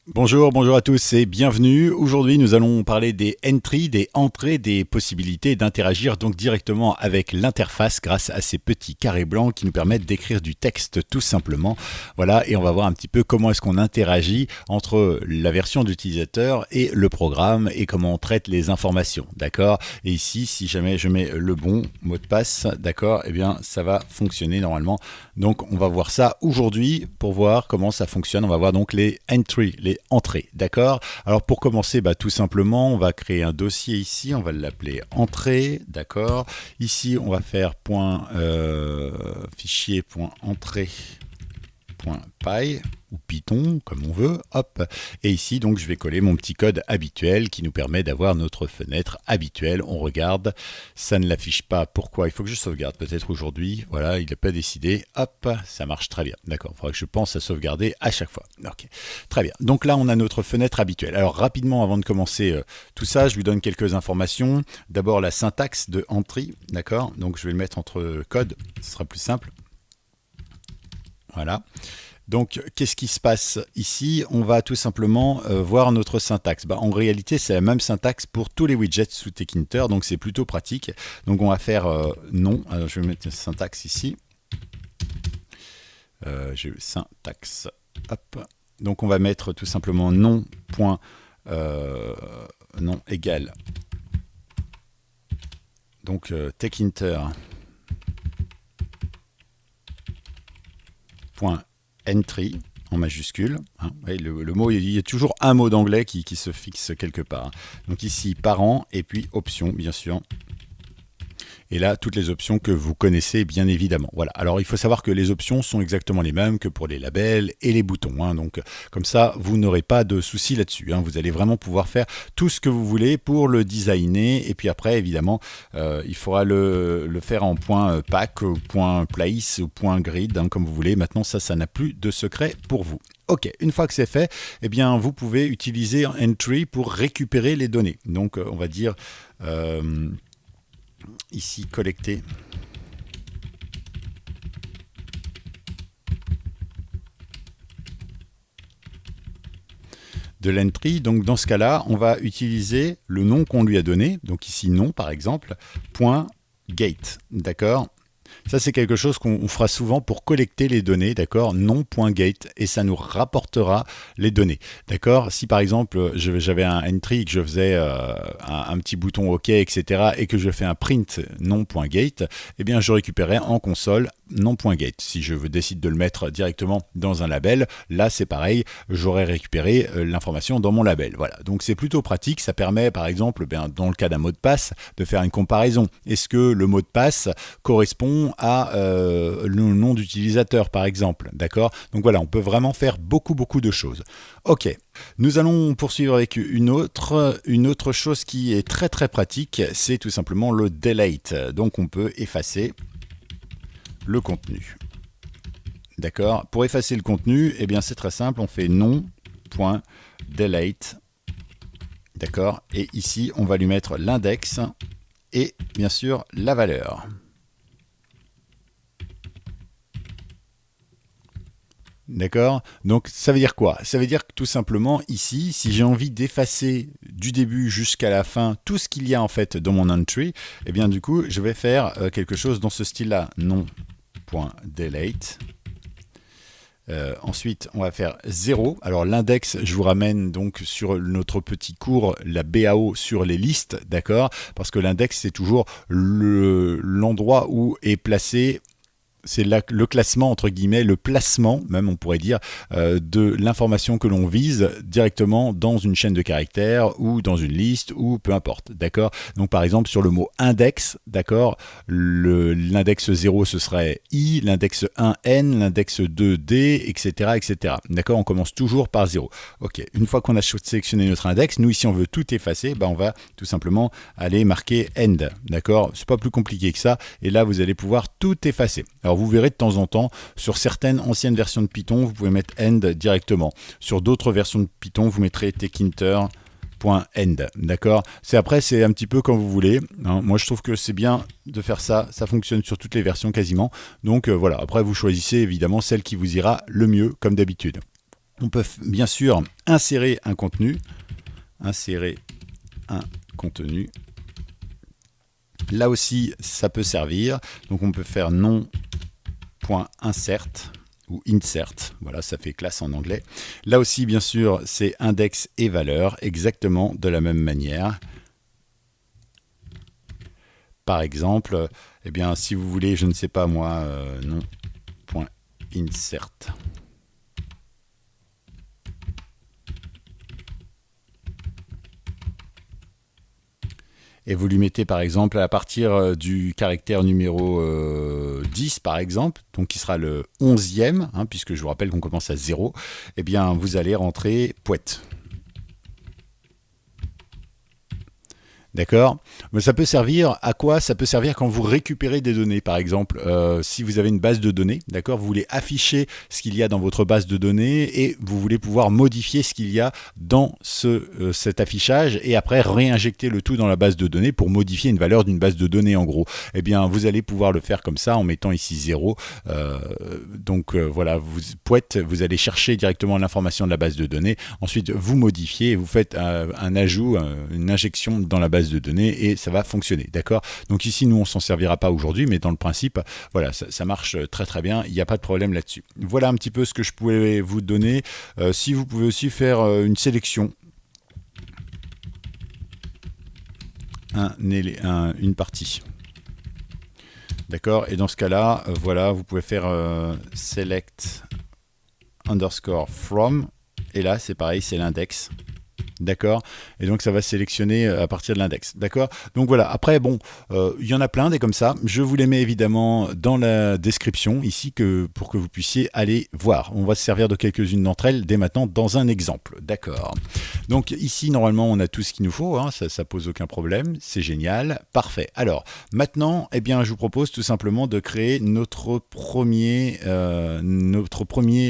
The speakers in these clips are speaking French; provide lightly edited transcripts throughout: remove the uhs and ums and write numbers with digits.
Bonjour à tous et bienvenue. Aujourd'hui, nous allons parler des entries, des entrées, des possibilités d'interagir donc directement avec l'interface grâce à ces petits carrés blancs qui nous permettent d'écrire du texte tout simplement. Voilà, et on va voir un petit peu comment est-ce qu'on interagit entre la version d'utilisateur et le programme et comment on traite les informations, d'accord? Et ici, si jamais je mets le bon mot de passe, d'accord, eh bien ça va fonctionner normalement. Donc on va voir ça aujourd'hui pour voir comment ça fonctionne. On va voir donc les entries, les entrées, d'accord? Alors pour commencer, tout simplement, on va créer un dossier ici, on va l'appeler entrée, d'accord? Ici, on va faire fichier.entrée.py ou Python, comme on veut, hop. Et ici, donc, je vais coller mon petit code habituel qui nous permet d'avoir notre fenêtre habituelle. On regarde, ça ne l'affiche pas. Pourquoi? Il faut que je sauvegarde peut-être aujourd'hui. Voilà, il n'a pas décidé. Hop, ça marche très bien. D'accord, il faudra que je pense à sauvegarder à chaque fois. Ok, très bien. Donc là, on a notre fenêtre habituelle. Alors rapidement, avant de commencer tout ça, je vous donne quelques informations. D'abord, la syntaxe de entry, d'accord? Donc je vais le mettre entre code, ce sera plus simple. Voilà. Donc, qu'est-ce qui se passe ici? On va tout simplement voir notre syntaxe. En réalité, c'est la même syntaxe pour tous les widgets sous Tkinter, donc c'est plutôt pratique. Donc, on va faire non. Alors, je vais mettre syntaxe ici. J'ai eu syntaxe. Hop. Donc, on va mettre tout simplement non. Non égale. Donc, Tkinter. Entry en majuscule. Hein. Le mot, il y a toujours un mot d'anglais qui se fixe quelque part. Donc ici, parent, et puis option, bien sûr. Et là, toutes les options que vous connaissez, bien évidemment. Voilà. Alors, il faut savoir que les options sont exactement les mêmes que pour les labels et les boutons. Hein. Donc, comme ça, vous n'aurez pas de soucis là-dessus. Hein. Vous allez vraiment pouvoir faire tout ce que vous voulez pour le designer. Et puis après, évidemment, il faudra le faire en point pack, point place ou point grid, hein, comme vous voulez. Maintenant, ça n'a plus de secret pour vous. Ok, une fois que c'est fait, eh bien, vous pouvez utiliser entry pour récupérer les données. Donc, on va dire... ici collecter de l'entry. Donc dans ce cas-là, on va utiliser le nom qu'on lui a donné, donc ici nom par exemple, point gate, d'accord? Ça, c'est quelque chose qu'on fera souvent pour collecter les données, d'accord? Non.gate, et ça nous rapportera les données, d'accord? Si par exemple, j'avais un entry, que je faisais un petit bouton OK, etc., et que je fais un print non.gate, eh bien, je récupérais en console non.gate. Si je décide de le mettre directement dans un label, là, c'est pareil, j'aurais récupéré l'information dans mon label. Voilà, donc c'est plutôt pratique. Ça permet, par exemple, dans le cas d'un mot de passe, de faire une comparaison. Est-ce que le mot de passe correspond à le nom d'utilisateur, par exemple, d'accord? Donc voilà, on peut vraiment faire beaucoup de choses. Ok, nous allons poursuivre avec une autre chose qui est très pratique, c'est tout simplement le delete. Donc on peut effacer le contenu. D'accord? Pour effacer le contenu, eh bien c'est très simple, on fait non.delete. D'accord? Et ici, on va lui mettre l'index et bien sûr la valeur. D'accord? Donc ça veut dire quoi? Ça veut dire que tout simplement ici, si j'ai envie d'effacer du début jusqu'à la fin tout ce qu'il y a en fait dans mon entry, eh bien du coup je vais faire quelque chose dans ce style-là, non.delete. Ensuite, on va faire 0. Alors l'index, je vous ramène donc sur notre petit cours, la BAO sur les listes, d'accord? Parce que l'index, c'est toujours l'endroit où est placé. C'est le classement, entre guillemets, le placement, même on pourrait dire, de l'information que l'on vise directement dans une chaîne de caractères ou dans une liste ou peu importe, d'accord? Donc par exemple sur le mot index, d'accord, l'index 0 ce serait I, l'index 1 N, l'index 2 D, etc. etc. D'accord? On commence toujours par 0. Ok, une fois qu'on a sélectionné notre index, nous ici on veut tout effacer, on va tout simplement aller marquer end, d'accord? C'est pas plus compliqué que ça, et là vous allez pouvoir tout effacer. Alors vous verrez de temps en temps, sur certaines anciennes versions de Python, vous pouvez mettre end directement. Sur d'autres versions de Python, vous mettrez tkinter.end. D'accord? C'est un petit peu comme vous voulez. Hein. Moi, je trouve que c'est bien de faire ça. Ça fonctionne sur toutes les versions quasiment. Donc voilà. Après, vous choisissez évidemment celle qui vous ira le mieux, comme d'habitude. On peut bien sûr insérer un contenu. Insérer un contenu. Là aussi, ça peut servir. Donc on peut faire nom.insert ou insert. Voilà, ça fait classe en anglais. Là aussi, bien sûr, c'est index et valeur, exactement de la même manière. Par exemple, eh bien, si vous voulez, je ne sais pas moi, nom.insert. Et vous lui mettez par exemple à partir du caractère numéro 10 par exemple, donc qui sera le 11e, hein, puisque je vous rappelle qu'on commence à 0, eh bien vous allez rentrer poète. D'accord. Mais ça peut servir à quoi? Ça peut servir quand vous récupérez des données, par exemple. Si vous avez une base de données, d'accord, vous voulez afficher ce qu'il y a dans votre base de données et vous voulez pouvoir modifier ce qu'il y a dans cet affichage et après réinjecter le tout dans la base de données pour modifier une valeur d'une base de données en gros. Eh bien, vous allez pouvoir le faire comme ça en mettant ici 0. Voilà, vous allez chercher directement l'information de la base de données. Ensuite, vous modifiez et vous faites un ajout, une injection dans la base de données et ça va fonctionner, d'accord? Donc ici, nous, on s'en servira pas aujourd'hui, mais dans le principe, voilà, ça marche très très bien, il n'y a pas de problème là-dessus. Voilà un petit peu ce que je pouvais vous donner. Si vous pouvez aussi faire une sélection, une partie. D'accord? Et dans ce cas-là, voilà, vous pouvez faire select underscore from, et là, c'est pareil, c'est l'index. D'accord. Et donc ça va sélectionner à partir de l'index. D'accord. Donc voilà. Après, bon, il y en a plein des comme ça. Je vous les mets évidemment dans la description ici pour que vous puissiez aller voir. On va se servir de quelques-unes d'entre elles dès maintenant dans un exemple. D'accord. Donc ici, normalement, on a tout ce qu'il nous faut. Hein. Ça pose aucun problème. C'est génial. Parfait. Alors maintenant, eh bien, je vous propose tout simplement de créer notre premier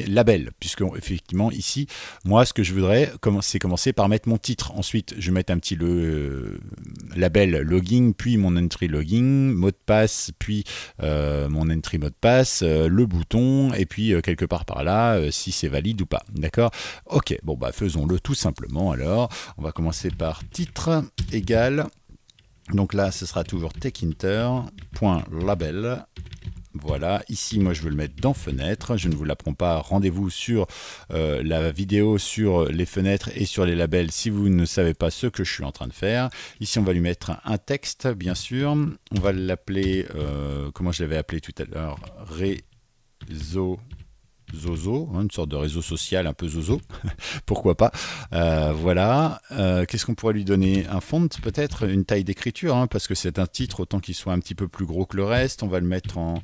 label. Puisque effectivement, ici, moi, ce que je voudrais, c'est commencer par mettre mon titre. Ensuite, je vais mettre un petit label login, puis mon entry login, mot de passe, puis mon entry mot de passe, le bouton, et puis quelque part par là, si c'est valide ou pas. D'accord? Ok, bon, bah faisons-le tout simplement. Alors, on va commencer par titre égale. Donc là, ce sera toujours techinter.label. Voilà, ici, moi, je veux le mettre dans fenêtre. Je ne vous l'apprends pas. Rendez-vous sur la vidéo sur les fenêtres et sur les labels si vous ne savez pas ce que je suis en train de faire. Ici, on va lui mettre un texte, bien sûr. On va l'appeler, comment je l'avais appelé tout à l'heure, réseau Zozo, hein, une sorte de réseau social un peu zozo, pourquoi pas. Voilà, qu'est-ce qu'on pourrait lui donner? Un font peut-être, une taille d'écriture, hein, parce que c'est un titre, autant qu'il soit un petit peu plus gros que le reste. On va le mettre en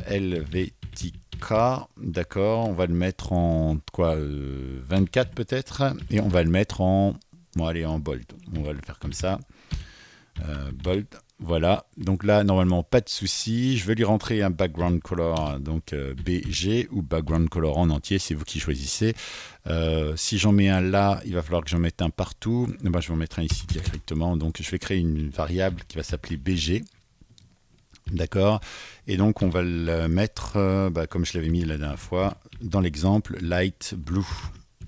LVTK, d'accord, on va le mettre en quoi, 24 peut-être, et on va le mettre en, bon allez, en bold, on va le faire comme ça, bold. Voilà, donc là, normalement, pas de souci. Je vais lui rentrer un background color, donc BG ou background color en entier, c'est vous qui choisissez. Si j'en mets un là, il va falloir que j'en mette un partout. Eh ben, je vais en mettre un ici directement. Donc, je vais créer une variable qui va s'appeler BG. D'accord. Et donc, on va le mettre, comme je l'avais mis la dernière fois, dans l'exemple, light blue.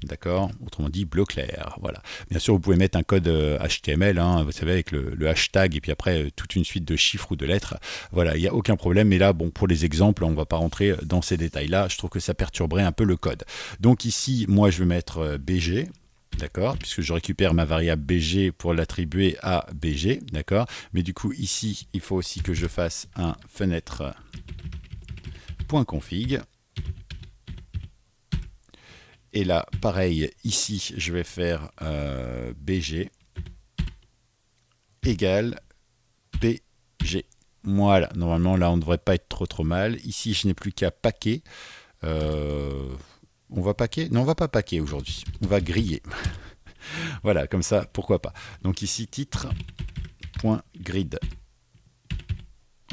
D'accord, autrement dit bleu clair. Voilà. Bien sûr, vous pouvez mettre un code HTML, hein, vous savez, avec le hashtag et puis après toute une suite de chiffres ou de lettres. Voilà, il n'y a aucun problème. Mais là, bon, pour les exemples, on ne va pas rentrer dans ces détails-là. Je trouve que ça perturberait un peu le code. Donc ici, moi, je vais mettre BG. D'accord, puisque je récupère ma variable BG pour l'attribuer à BG. D'accord, mais du coup, ici, il faut aussi que je fasse un fenêtre.config. Et là, pareil, ici, je vais faire BG égale PG. Voilà, normalement, là, on ne devrait pas être trop mal. Ici, je n'ai plus qu'à paquer. On va paquer? Non, on va pas paquer aujourd'hui. On va griller. Voilà, comme ça, pourquoi pas. Donc ici, titre.grid.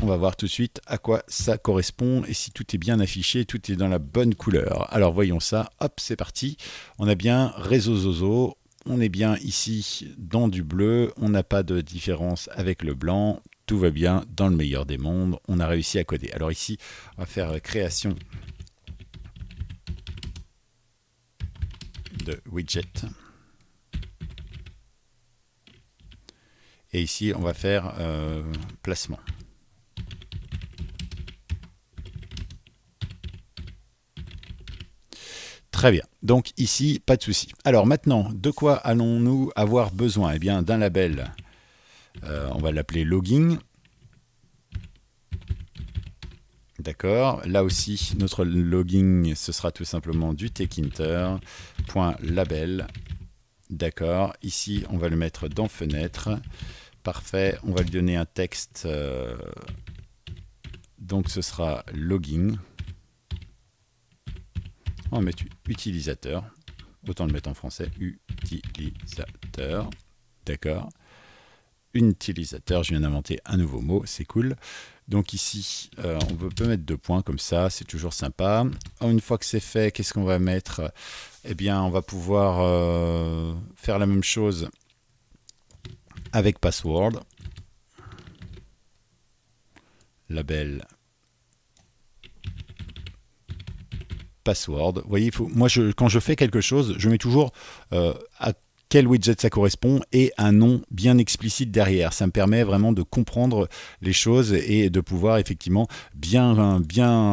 On va voir tout de suite à quoi ça correspond et si tout est bien affiché, tout est dans la bonne couleur. Alors voyons ça, hop, c'est parti. On a bien réseau Zozo, on est bien ici dans du bleu, on n'a pas de différence avec le blanc, tout va bien dans le meilleur des mondes, on a réussi à coder. Alors ici, on va faire création de widget. Et ici, on va faire placement. Très bien. Donc ici, pas de souci. Alors maintenant, de quoi allons-nous avoir besoin? Eh bien, d'un label. On va l'appeler logging. D'accord. Là aussi, notre logging, ce sera tout simplement du techinter.label. D'accord. Ici, on va le mettre dans fenêtre. Parfait. On va lui donner un texte. Donc, ce sera logging. On va mettre utilisateur. Autant le mettre en français. Utilisateur. D'accord. Utilisateur. Je viens d'inventer un nouveau mot. C'est cool. Donc ici, on peut mettre 2 points comme ça, c'est toujours sympa. Une fois que c'est fait, qu'est-ce qu'on va mettre? Eh bien, on va pouvoir faire la même chose avec password. Label password. Vous voyez, moi, quand je fais quelque chose, je mets toujours à quel widget ça correspond et un nom bien explicite derrière. Ça me permet vraiment de comprendre les choses et de pouvoir effectivement bien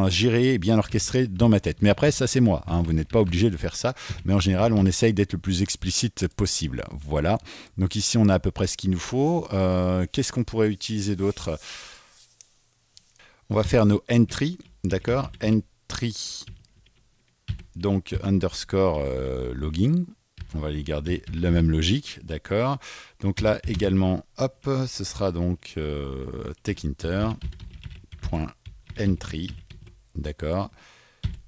gérer et bien orchestrer dans ma tête. Mais après, ça c'est moi, hein. Vous n'êtes pas obligé de faire ça, mais en général, on essaye d'être le plus explicite possible. Voilà. Donc ici, on a à peu près ce qu'il nous faut. Qu'est-ce qu'on pourrait utiliser d'autre? On va faire nos entry, d'accord? Entry, donc underscore logging. On va les garder la même logique, d'accord. Donc là également, hop, ce sera donc techinter.entry, d'accord.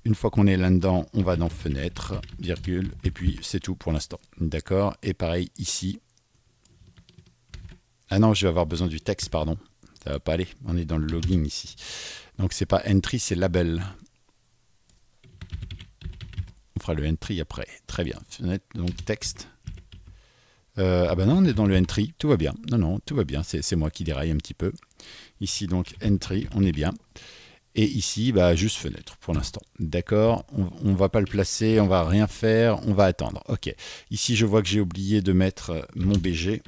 Une fois qu'on est là-dedans, on va dans fenêtre, virgule, et puis c'est tout pour l'instant, d'accord. Et pareil ici. Ah non, je vais avoir besoin du texte, pardon. Ça va pas aller, on est dans le logging ici. Donc c'est pas entry, c'est label. On fera le entry après. Très bien. Fenêtre, donc texte. Ah ben non, on est dans le entry. Tout va bien. Non, tout va bien. C'est moi qui déraille un petit peu. Ici, donc, entry, on est bien. Et ici, bah, juste fenêtre pour l'instant. D'accord. On ne va pas le placer, on va rien faire, on va attendre. OK. Ici, je vois que j'ai oublié de mettre mon BG.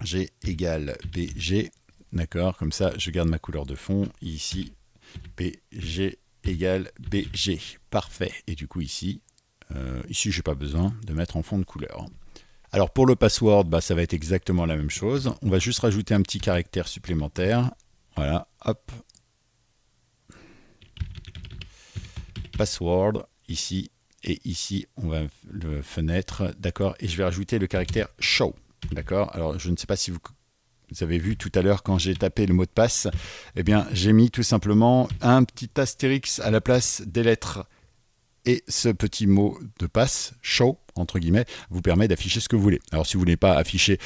G égale BG. D'accord. Comme ça, je garde ma couleur de fond. Ici, BG égale BG. Parfait. Et du coup ici, je n'ai pas besoin de mettre en fond de couleur. Alors pour le password, bah, ça va être exactement la même chose. On va juste rajouter un petit caractère supplémentaire. Voilà, hop. Password, ici, et ici, on va le fenêtre, d'accord. Et je vais rajouter le caractère show, d'accord. Alors je ne sais pas si vous avez vu tout à l'heure quand j'ai tapé le mot de passe, eh bien j'ai mis tout simplement un petit astérix à la place des lettres. Et ce petit mot de passe, show, entre guillemets, vous permet d'afficher ce que vous voulez. Alors si vous ne voulez pas afficher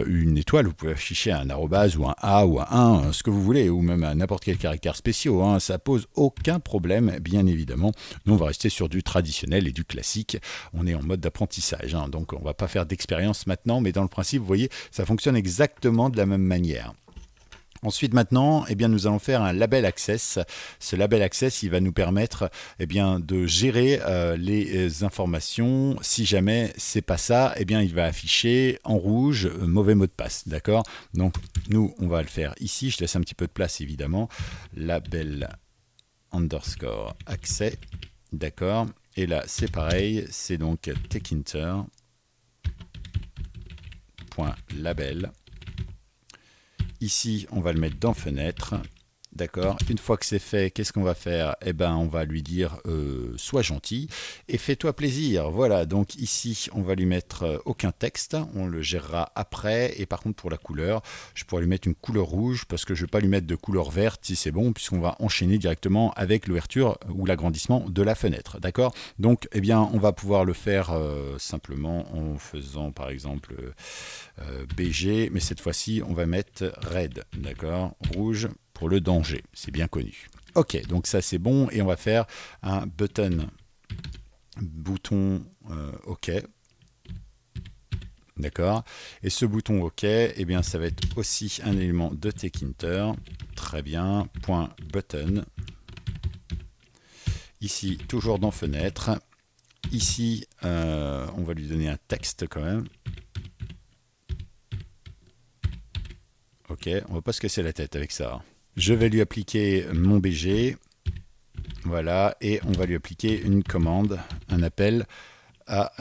une étoile, vous pouvez afficher un arrobase ou un A ou un 1, ce que vous voulez, ou même n'importe quel caractère spécial, hein, ça pose aucun problème, bien évidemment. Nous, on va rester sur du traditionnel et du classique. On est en mode d'apprentissage, hein, donc on ne va pas faire d'expérience maintenant, mais dans le principe, vous voyez, ça fonctionne exactement de la même manière. Ensuite, maintenant, eh bien, nous allons faire un label access. Ce label access, il va nous permettre eh bien, de gérer les informations. Si jamais c'est pas ça, eh bien, il va afficher en rouge mauvais mot de passe. D'accord? Donc, nous, on va le faire ici. Je laisse un petit peu de place, évidemment. Label underscore access. D'accord? Et là, c'est pareil. C'est donc techinter.label. Ici, on va le mettre dans fenêtre. D'accord. Une fois que c'est fait, qu'est-ce qu'on va faire? Eh ben, on va lui dire sois gentil et fais-toi plaisir. Voilà. Donc ici, on va lui mettre aucun texte. On le gérera après. Et par contre, pour la couleur, je pourrais lui mettre une couleur rouge parce que je ne vais pas lui mettre de couleur verte si c'est bon, puisqu'on va enchaîner directement avec l'ouverture ou l'agrandissement de la fenêtre. D'accord. Donc, eh bien, on va pouvoir le faire simplement en faisant, par exemple, BG, mais cette fois-ci, on va mettre red. D'accord. Rouge. Pour le danger, c'est bien connu. Ok, donc ça c'est bon et on va faire un bouton OK. D'accord. Et ce bouton OK, eh bien ça va être aussi un élément de techinter. Très bien. Point button. Ici, toujours dans fenêtre. Ici, on va lui donner un texte quand même. Ok, on va pas se casser la tête avec ça. Je vais lui appliquer mon BG. Voilà, et on va lui appliquer une commande, un appel à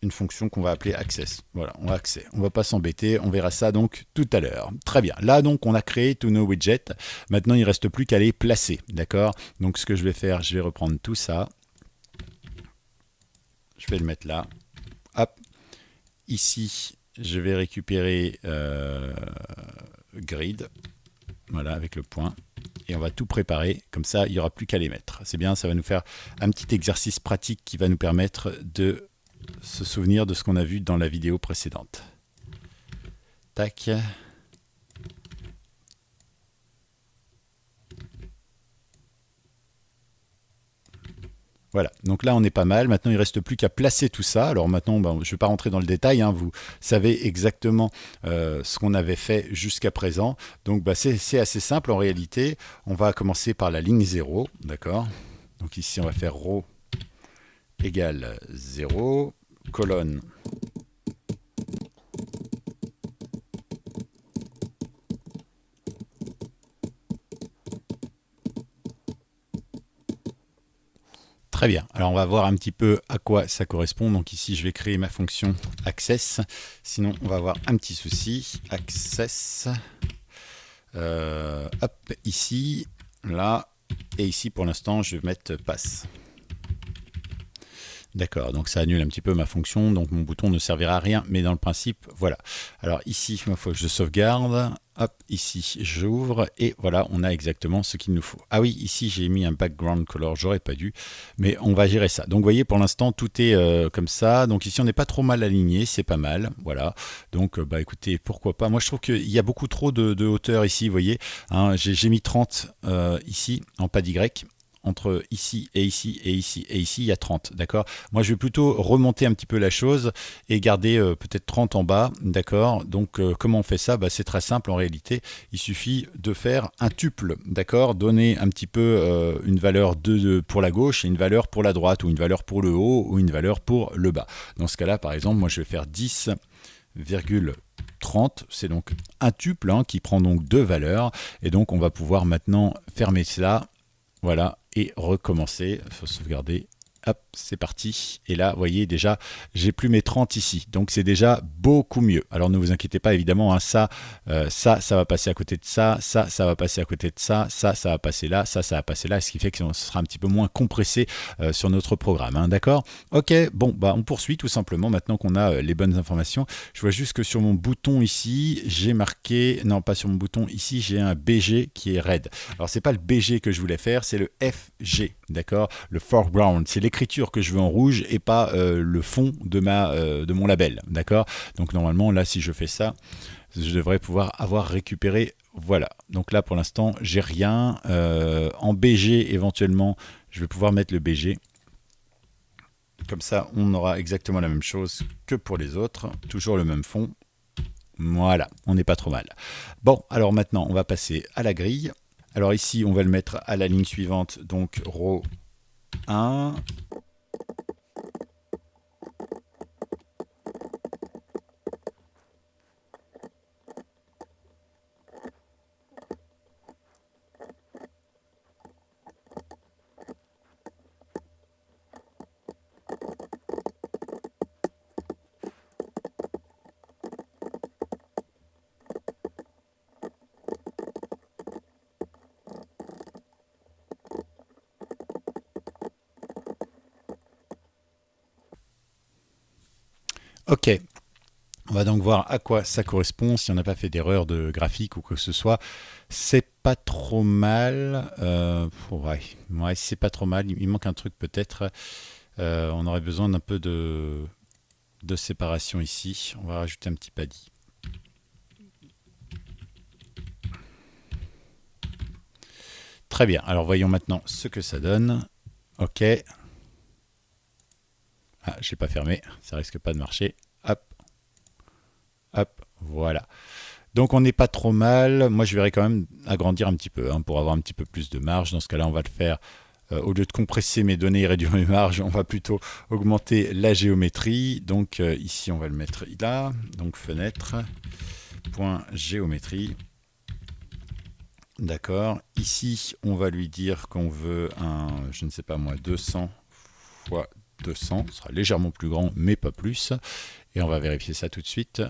une fonction qu'on va appeler access. Voilà, on va accès. On va pas s'embêter, on verra ça donc tout à l'heure. Très bien. Là donc on a créé tous nos widgets. Maintenant il reste plus qu'à les placer, d'accord? Donc ce que je vais faire, je vais reprendre tout ça. Je vais le mettre là. Hop. Ici, je vais récupérer grid. Voilà, avec le point. Et on va tout préparer. Comme ça, il n'y aura plus qu'à les mettre. C'est bien, ça va nous faire un petit exercice pratique qui va nous permettre de se souvenir de ce qu'on a vu dans la vidéo précédente. Tac. Voilà, donc là on est pas mal. Maintenant il ne reste plus qu'à placer tout ça. Alors maintenant, je ne vais pas rentrer dans le détail, hein. Vous savez exactement ce qu'on avait fait jusqu'à présent. Donc c'est assez simple en réalité. On va commencer par la ligne 0, d'accord? Donc ici on va faire row égale 0, colonne. Très bien, alors on va voir un petit peu à quoi ça correspond. Donc ici je vais créer ma fonction access, sinon on va avoir un petit souci. Access, hop, ici, là, et ici pour l'instant je vais mettre pass. D'accord, donc ça annule un petit peu ma fonction, donc mon bouton ne servira à rien, mais dans le principe, voilà. Alors ici, il faut que je sauvegarde, hop, ici j'ouvre, et voilà, on a exactement ce qu'il nous faut. Ah oui, ici j'ai mis un background color, j'aurais pas dû, mais on va gérer ça. Donc vous voyez, pour l'instant, tout est comme ça, donc ici on n'est pas trop mal aligné, c'est pas mal, voilà. Donc écoutez, pourquoi pas, moi je trouve qu'il y a beaucoup trop de hauteur ici, vous voyez, hein, j'ai mis 30 ici, en pas d'Y, entre ici et ici et ici et ici, il y a 30, d'accord? Moi, je vais plutôt remonter un petit peu la chose et garder peut-être 30 en bas, d'accord? Donc, comment on fait ça? C'est très simple en réalité. Il suffit de faire un tuple, d'accord? Donner un petit peu une valeur pour la gauche et une valeur pour la droite, ou une valeur pour le haut, ou une valeur pour le bas. Dans ce cas-là, par exemple, moi, je vais faire 10,30, c'est donc un tuple qui prend donc deux valeurs, et donc on va pouvoir maintenant fermer cela. Voilà, et recommencer. Il faut sauvegarder. Hop, c'est parti. Et là, vous voyez déjà, j'ai plus mes 30 ici. Donc, c'est déjà beaucoup mieux. Alors, ne vous inquiétez pas, évidemment, hein, ça va passer à côté de ça. Ça va passer à côté de ça. Ça va passer là. Ça va passer là. Ce qui fait que ce sera un petit peu moins compressé sur notre programme. Hein, d'accord? Ok, bon, on poursuit tout simplement maintenant qu'on a les bonnes informations. Je vois juste que sur mon bouton ici, j'ai marqué... Non, pas sur mon bouton. Ici, j'ai un BG qui est red. Alors, c'est pas le BG que je voulais faire, c'est le FG. D'accord? Le foreground. C'est l'écriture que je veux en rouge et pas le fond de mon label, d'accord? Donc normalement là si je fais ça, je devrais pouvoir avoir récupéré, voilà. Donc là pour l'instant j'ai rien. En BG éventuellement je vais pouvoir mettre le BG, comme ça on aura exactement la même chose que pour les autres, toujours le même fond. Voilà, on n'est pas trop mal. Bon, alors maintenant on va passer à la grille. Alors ici on va le mettre à la ligne suivante, donc row 1. Ok, on va donc voir à quoi ça correspond, si on n'a pas fait d'erreur de graphique ou quoi que ce soit. C'est pas trop mal. Ouais, c'est pas trop mal. Il manque un truc peut-être. On aurait besoin d'un peu de séparation ici. On va rajouter un petit paddy. Très bien. Alors voyons maintenant ce que ça donne. Ok. Ah, je n'ai pas fermé. Ça risque pas de marcher. Hop. Hop. Voilà. Donc on n'est pas trop mal. Moi je verrais quand même agrandir un petit peu pour avoir un petit peu plus de marge. Dans ce cas-là, on va le faire au lieu de compresser mes données et réduire mes marges, on va plutôt augmenter la géométrie. Donc ici, on va le mettre là. Donc fenêtre, point géométrie. D'accord. Ici, on va lui dire qu'on veut un, je ne sais pas moi, 200 fois 200. Ce sera légèrement plus grand, mais pas plus. Et on va vérifier ça tout de suite.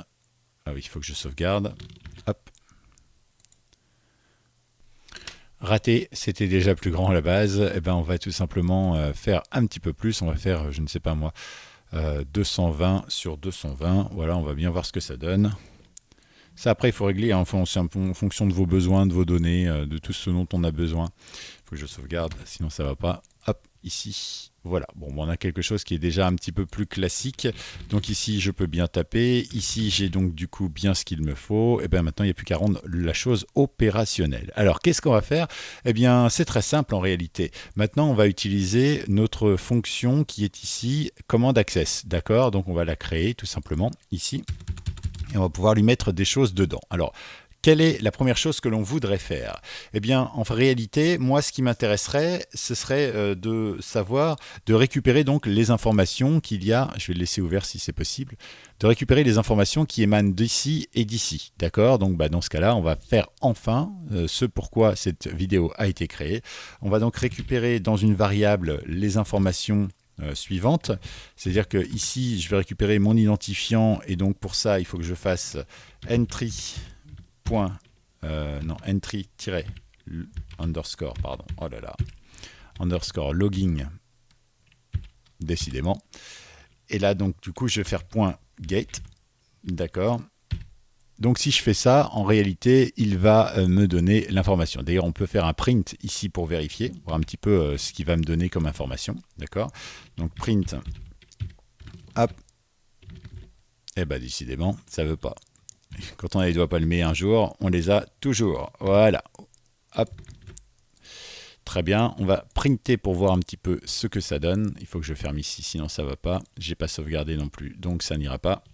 Ah oui, il faut que je sauvegarde. Hop. Raté, c'était déjà plus grand à la base. Eh ben, on va tout simplement faire un petit peu plus. On va faire, je ne sais pas moi, 220 sur 220. Voilà, on va bien voir ce que ça donne. Ça, après, il faut régler en fonction de vos besoins, de vos données, de tout ce dont on a besoin. Il faut que je sauvegarde, sinon ça ne va pas. Hop, ici. Voilà, bon, on a quelque chose qui est déjà un petit peu plus classique. Donc ici, je peux bien taper. Ici, j'ai donc du coup bien ce qu'il me faut. Et bien maintenant, il n'y a plus qu'à rendre la chose opérationnelle. Alors, qu'est-ce qu'on va faire? Eh bien, c'est très simple en réalité. Maintenant, on va utiliser notre fonction qui est ici, command access. D'accord? Donc, on va la créer tout simplement ici. Et on va pouvoir lui mettre des choses dedans. Alors, quelle est la première chose que l'on voudrait faire? Eh bien, en réalité, moi, ce qui m'intéresserait, ce serait de savoir, de récupérer donc les informations qu'il y a, je vais le laisser ouvert si c'est possible, de récupérer les informations qui émanent d'ici et d'ici. D'accord? Donc, dans ce cas-là, on va faire enfin ce pourquoi cette vidéo a été créée. On va donc récupérer dans une variable les informations suivante, c'est-à-dire que ici je vais récupérer mon identifiant et donc pour ça il faut que je fasse entry underscore, pardon, oh là là, underscore logging, décidément, et là donc du coup je vais faire point gate, d'accord. Donc si je fais ça, en réalité, il va me donner l'information. D'ailleurs, on peut faire un print ici pour vérifier, voir un petit peu ce qu'il va me donner comme information. D'accord? Donc print, hop, et bien décidément, ça ne veut pas. Quand on a les doigts palmés un jour, on les a toujours. Voilà. Hop. Très bien, on va printer pour voir un petit peu ce que ça donne. Il faut que je ferme ici, sinon ça ne va pas. Je n'ai pas sauvegardé non plus, donc ça n'ira pas.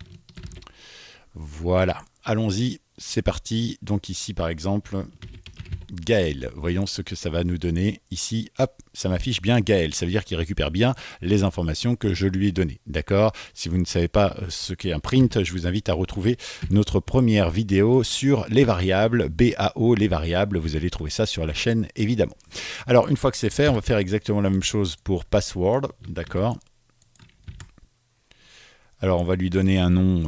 Voilà, allons-y, c'est parti. Donc ici par exemple, Gaël, voyons ce que ça va nous donner. Ici, hop, ça m'affiche bien Gaël, ça veut dire qu'il récupère bien les informations que je lui ai données. D'accord? Si vous ne savez pas ce qu'est un print, je vous invite à retrouver notre première vidéo sur les variables, BAO, les variables. Vous allez trouver ça sur la chaîne évidemment. Alors une fois que c'est fait, on va faire exactement la même chose pour password. D'accord? Alors on va lui donner un nom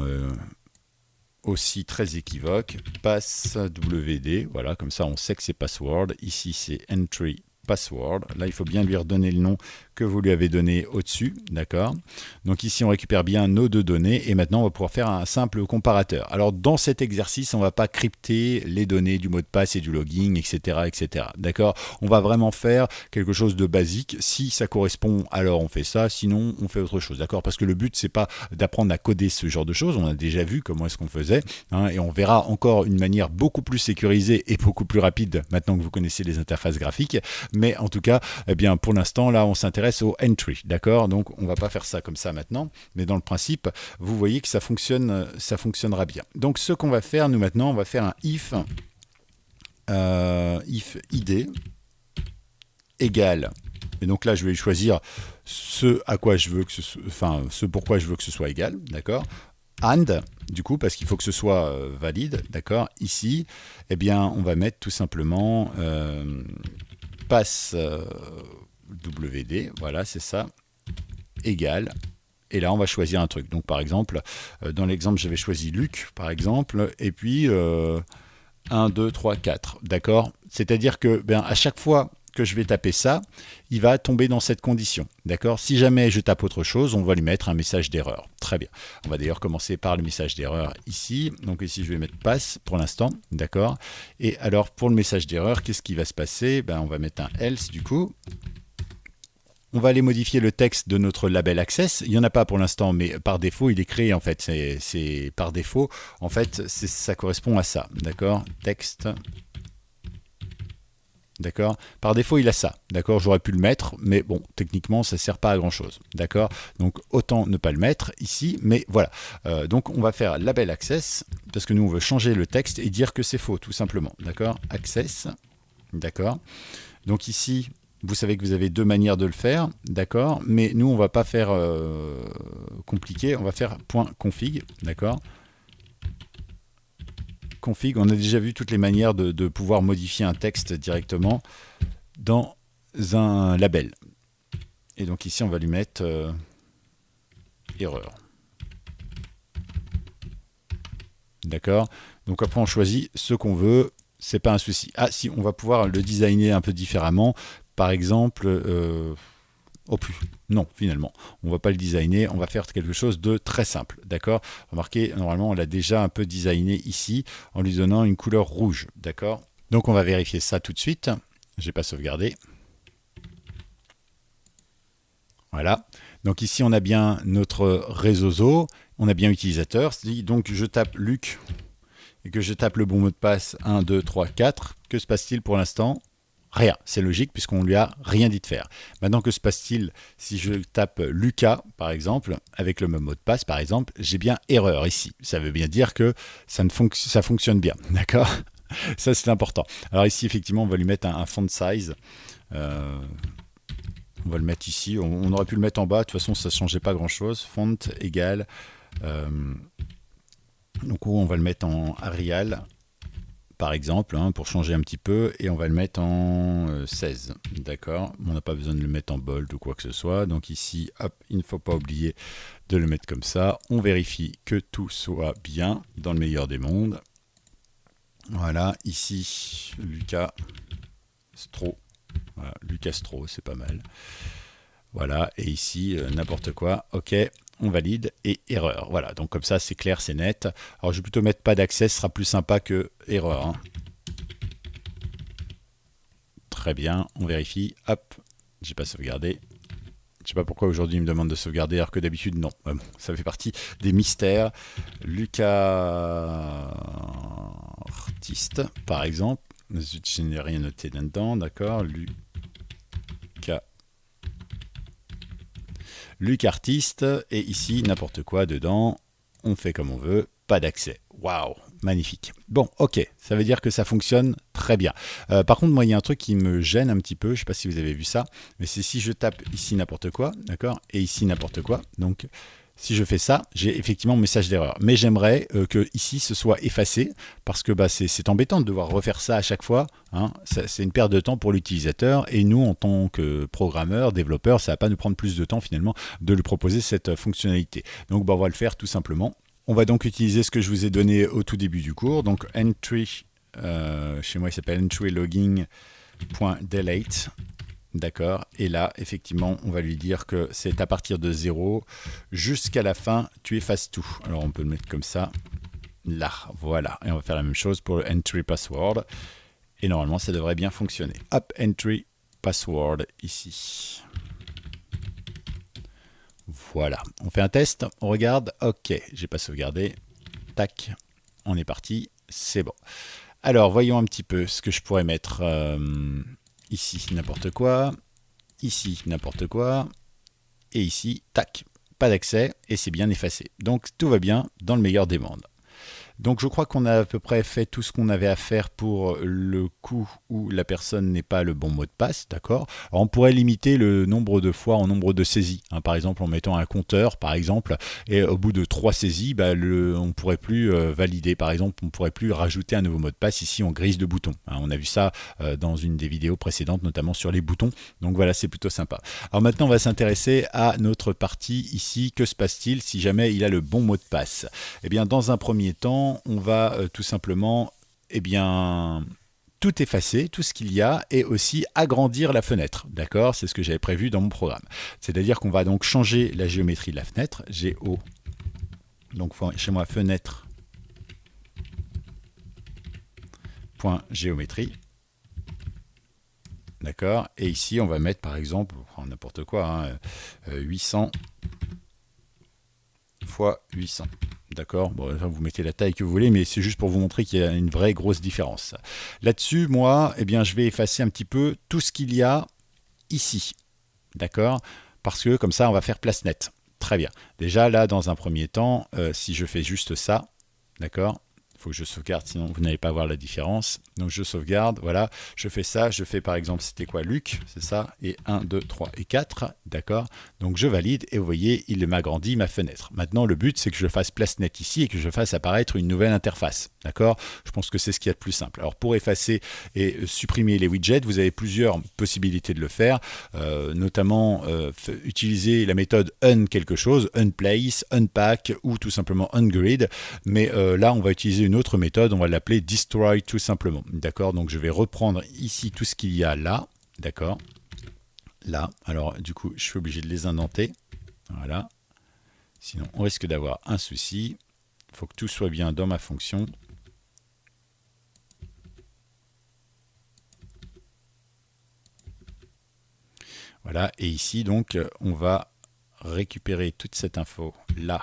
aussi très équivoque, passwd, voilà, comme ça on sait que c'est password. Ici c'est entry password. Là il faut bien lui redonner le nom que vous lui avez donné au-dessus, d'accord? Donc ici on récupère bien nos deux données et maintenant on va pouvoir faire un simple comparateur. Alors dans cet exercice on ne va pas crypter les données du mot de passe et du logging, etc., etc. D'accord? On va vraiment faire quelque chose de basique. Si ça correspond, alors on fait ça, sinon on fait autre chose, d'accord? Parce que le but c'est pas d'apprendre à coder ce genre de choses, on a déjà vu comment est-ce qu'on faisait, hein, et on verra encore une manière beaucoup plus sécurisée et beaucoup plus rapide maintenant que vous connaissez les interfaces graphiques. Mais en tout cas, eh bien, pour l'instant, là, on s'intéresse au entry, d'accord? Donc, on ne va pas faire ça comme ça maintenant, mais dans le principe, vous voyez que ça fonctionnera bien. Donc, ce qu'on va faire, nous, maintenant, on va faire un if id égale. Et donc là, je vais choisir ce à quoi je veux que ce pourquoi je veux que ce soit égal, d'accord? And, du coup, parce qu'il faut que ce soit valide, d'accord? Ici, eh bien, on va mettre tout simplement passe WD, voilà, c'est ça, égal. Et là, on va choisir un truc. Donc, par exemple, dans l'exemple, j'avais choisi Luc, par exemple, et puis 1, 2, 3, 4, d'accord? C'est-à-dire que, à chaque fois que je vais taper ça, il va tomber dans cette condition, d'accord? Si jamais je tape autre chose, on va lui mettre un message d'erreur. Très bien. On va d'ailleurs commencer par le message d'erreur ici. Donc ici, je vais mettre passe pour l'instant, d'accord? Et alors, pour le message d'erreur, qu'est-ce qui va se passer? On va mettre un else du coup. On va aller modifier le texte de notre label Access. Il n'y en a pas pour l'instant, mais par défaut, il est créé en fait. C'est par défaut. En fait, ça correspond à ça, d'accord? Texte. D'accord? Par défaut, il a ça. D'accord? J'aurais pu le mettre, mais bon, techniquement, ça ne sert pas à grand-chose. D'accord? Donc, autant ne pas le mettre ici, mais voilà. Donc, on va faire label access, parce que nous, on veut changer le texte et dire que c'est faux, tout simplement. D'accord? Access. D'accord? Donc, ici, Vous savez que vous avez deux manières de le faire, d'accord? Mais nous, on va pas faire compliqué, on va faire .config, d'accord? Config, on a déjà vu toutes les manières de pouvoir modifier un texte directement dans un label. Et donc ici, on va lui mettre erreur. D'accord? Donc après, on choisit ce qu'on veut. C'est pas un souci. Ah, si, on va pouvoir le designer un peu différemment. Par exemple, oh plus, non, finalement, on va pas le designer. On va faire quelque chose de très simple. D'accord? Remarquez, normalement, on l'a déjà un peu designé ici en lui donnant une couleur rouge. D'accord? Donc, on va vérifier ça tout de suite. J'ai pas sauvegardé. Voilà. Donc ici, on a bien notre réseau, on a bien utilisateur. Donc je tape Luc et que je tape le bon mot de passe 1, 2, 3, 4. Que se passe-t-il pour l'instant? Rien. C'est logique puisqu'on lui a rien dit de faire. Maintenant, que se passe-t-il si je tape Lucas, par exemple, avec le même mot de passe, par exemple, j'ai bien erreur ici. Ça veut bien dire que ça fonctionne bien. D'accord? Ça, c'est important. Alors ici, effectivement, on va lui mettre un font size. On va le mettre ici. On aurait pu le mettre en bas. De toute façon, ça ne changeait pas grand-chose. Font égale. Donc, on va le mettre en Arial, par exemple, hein, pour changer un petit peu. Et on va le mettre en 16. D'accord? On n'a pas besoin de le mettre en bold ou quoi que ce soit. Donc ici, hop, il ne faut pas oublier de le mettre comme ça. On vérifie que tout soit bien dans le meilleur des mondes. Voilà. Ici, Lucas Stro. Voilà, Lucas Stro, c'est pas mal. Voilà, et ici, n'importe quoi. OK, on valide et erreur. Voilà, donc comme ça, c'est clair, c'est net. Alors, je vais plutôt mettre pas d'accès, ce sera plus sympa que erreur. Hein. Très bien, on vérifie. Hop, j'ai pas sauvegardé. Je sais pas pourquoi aujourd'hui il me demande de sauvegarder alors que d'habitude non. Bon, ça fait partie des mystères. Lucas artiste, par exemple. Je n'ai rien noté là-dedans, d'accord. Luc artiste, et ici n'importe quoi dedans, on fait comme on veut, pas d'accès. Waouh, magnifique. Bon, ok, ça veut dire que ça fonctionne très bien. Par contre, moi, il y a un truc qui me gêne un petit peu, je ne sais pas si vous avez vu ça, mais c'est si je tape ici n'importe quoi, d'accord, et ici n'importe quoi, donc si je fais ça, j'ai effectivement un message d'erreur. Mais j'aimerais que ici ce soit effacé, parce que bah, c'est embêtant de devoir refaire ça à chaque fois. Hein. C'est une perte de temps pour l'utilisateur. Et nous, en tant que programmeurs, développeurs, ça ne va pas nous prendre plus de temps finalement de lui proposer cette fonctionnalité. Donc bah, on va le faire tout simplement. On va donc utiliser ce que je vous ai donné au tout début du cours. Donc entry, chez moi il s'appelle entry logging.delete. D'accord, et là, effectivement, on va lui dire que c'est à partir de 0 jusqu'à la fin, tu effaces tout. Alors, on peut le mettre comme ça, là, voilà. Et on va faire la même chose pour le entry password. Et normalement, ça devrait bien fonctionner. Hop, entry password, ici. Voilà, on fait un test, on regarde. Ok, j'ai pas sauvegardé. Tac, on est parti, c'est bon. Alors, voyons un petit peu ce que je pourrais mettre... Ici, n'importe quoi. Ici, n'importe quoi. Et ici, tac, pas d'accès et c'est bien effacé. Donc, tout va bien dans le meilleur des mondes. Donc je crois qu'on a à peu près fait tout ce qu'on avait à faire pour le coup où la personne n'est pas le bon mot de passe, d'accord. On pourrait limiter le nombre de fois en nombre de saisies, hein, par exemple en mettant un compteur, par exemple, et au bout de 3 saisies, bah, on ne pourrait plus valider, par exemple, on ne pourrait plus rajouter un nouveau mot de passe ici en grise de boutons. Hein, on a vu ça dans une des vidéos précédentes, notamment sur les boutons, donc voilà, c'est plutôt sympa. Alors maintenant, on va s'intéresser à notre partie ici. Que se passe-t-il si jamais il a le bon mot de passe? Eh bien, dans un premier temps, on va tout simplement tout effacer, tout ce qu'il y a, et aussi agrandir la fenêtre. D'accord? C'est ce que j'avais prévu dans mon programme. C'est-à-dire qu'on va donc changer la géométrie de la fenêtre. Géo. Donc chez moi, fenêtre. Point géométrie. D'accord? Et ici, on va mettre par exemple, n'importe quoi, hein, 800 fois 800. D'accord, bon, vous mettez la taille que vous voulez, mais c'est juste pour vous montrer qu'il y a une vraie grosse différence. Là-dessus, moi, eh bien, je vais effacer un petit peu tout ce qu'il y a ici. D'accord, parce que comme ça, on va faire place nette. Très bien. Déjà, là, dans un premier temps, si je fais juste ça, d'accord, faut que je sauvegarde, sinon vous n'allez pas voir la différence. Donc je sauvegarde, voilà, je fais ça, je fais par exemple, c'était quoi, Luc, c'est ça, et 1, 2, 3 et 4, d'accord. Donc je valide, et vous voyez, il m'agrandit ma fenêtre. Maintenant, le but, c'est que je fasse place nette ici, et que je fasse apparaître une nouvelle interface, d'accord. Je pense que c'est ce qu'il y a de plus simple. Alors pour effacer et supprimer les widgets, vous avez plusieurs possibilités de le faire, notamment utiliser la méthode un quelque chose, unplace, unpack, ou tout simplement ungrid, mais là, on va utiliser une autre méthode, on va l'appeler destroy tout simplement. D'accord, donc je vais reprendre ici tout ce qu'il y a là. D'accord, là. Alors du coup, je suis obligé de les indenter. Voilà. Sinon, on risque d'avoir un souci. Il faut que tout soit bien dans ma fonction. Voilà. Et ici, donc, on va récupérer toute cette info là.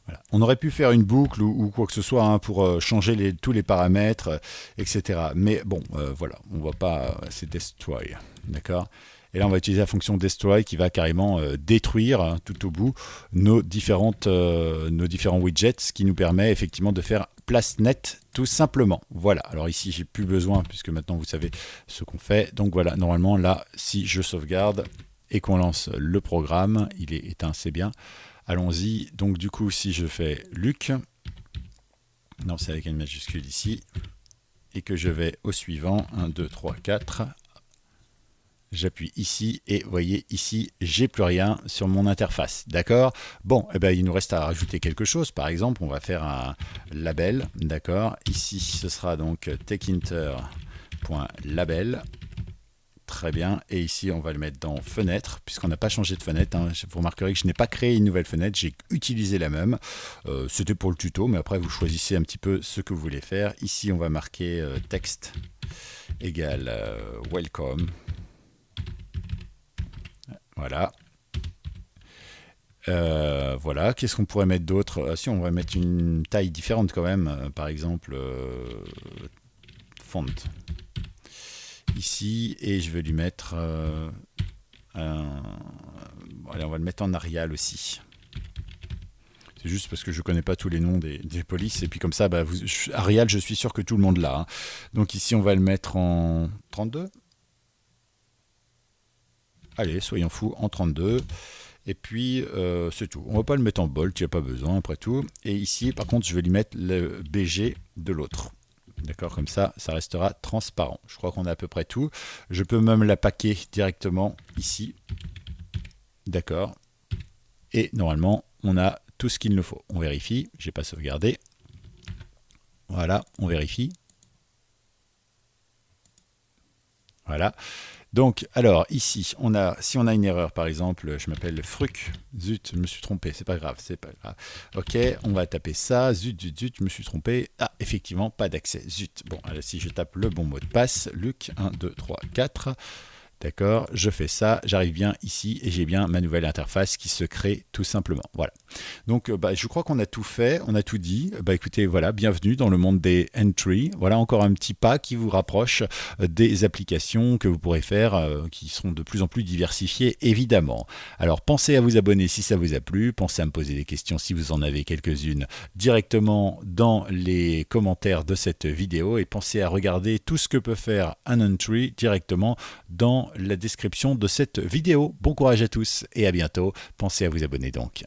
Voilà. On aurait pu faire une boucle ou quoi que ce soit hein, pour changer tous les paramètres, etc. Mais bon, voilà, on va pas, c'est destroy, d'accord. Et là, on va utiliser la fonction destroy qui va carrément détruire hein, tout au bout nos différents widgets, ce qui nous permet effectivement de faire place nette tout simplement. Voilà, alors ici, j'ai plus besoin puisque maintenant vous savez ce qu'on fait. Donc voilà, normalement là, si je sauvegarde et qu'on lance le programme, il est éteint, c'est bien. Allons-y, donc du coup si je fais Luc, non c'est avec une majuscule ici, et que je vais au suivant, 1, 2, 3, 4, j'appuie ici, et vous voyez ici, j'ai plus rien sur mon interface, d'accord. Bon, eh ben, il nous reste à rajouter quelque chose, par exemple on va faire un label, d'accord, ici ce sera donc techinter.label. Très bien, et ici on va le mettre dans fenêtre, puisqu'on n'a pas changé de fenêtre, hein. Vous remarquerez que je n'ai pas créé une nouvelle fenêtre, j'ai utilisé la même, c'était pour le tuto, mais après vous choisissez un petit peu ce que vous voulez faire. Ici on va marquer texte égale welcome, voilà. Voilà, qu'est-ce qu'on pourrait mettre d'autre? Si on va mettre une taille différente quand même, par exemple font. Ici, et je vais lui mettre allez, on va le mettre en Arial aussi. C'est juste parce que je ne connais pas tous les noms des polices, et puis comme ça, bah, Arial, je suis sûr que tout le monde l'a. Hein. Donc ici, on va le mettre en 32. Allez, soyons fous, en 32. Et puis, c'est tout. On ne va pas le mettre en bold, il n'y a pas besoin, après tout. Et ici, par contre, je vais lui mettre le BG de l'autre. D'accord, comme ça, ça restera transparent. Je crois qu'on a à peu près tout. Je peux même la paquer directement ici. D'accord. Et normalement, on a tout ce qu'il nous faut. On vérifie. Je n'ai pas sauvegardé. Voilà, on vérifie. Voilà. Donc, alors, ici, si on a une erreur, par exemple, je m'appelle Fruc, zut, je me suis trompé, c'est pas grave, c'est pas grave. Ok, on va taper ça, zut, zut, zut, je me suis trompé. Ah, effectivement, pas d'accès, zut. Bon, alors si je tape le bon mot de passe, Luc, 1, 2, 3, 4, d'accord, je fais ça, j'arrive bien ici et j'ai bien ma nouvelle interface qui se crée tout simplement. Voilà. Donc, je crois qu'on a tout fait, on a tout dit. Écoutez, voilà, bienvenue dans le monde des entry. Voilà encore un petit pas qui vous rapproche des applications que vous pourrez faire, qui seront de plus en plus diversifiées, évidemment. Alors, pensez à vous abonner si ça vous a plu. Pensez à me poser des questions si vous en avez quelques-unes directement dans les commentaires de cette vidéo. Et pensez à regarder tout ce que peut faire un entry directement dans la description de cette vidéo. Bon courage à tous et à bientôt. Pensez à vous abonner donc.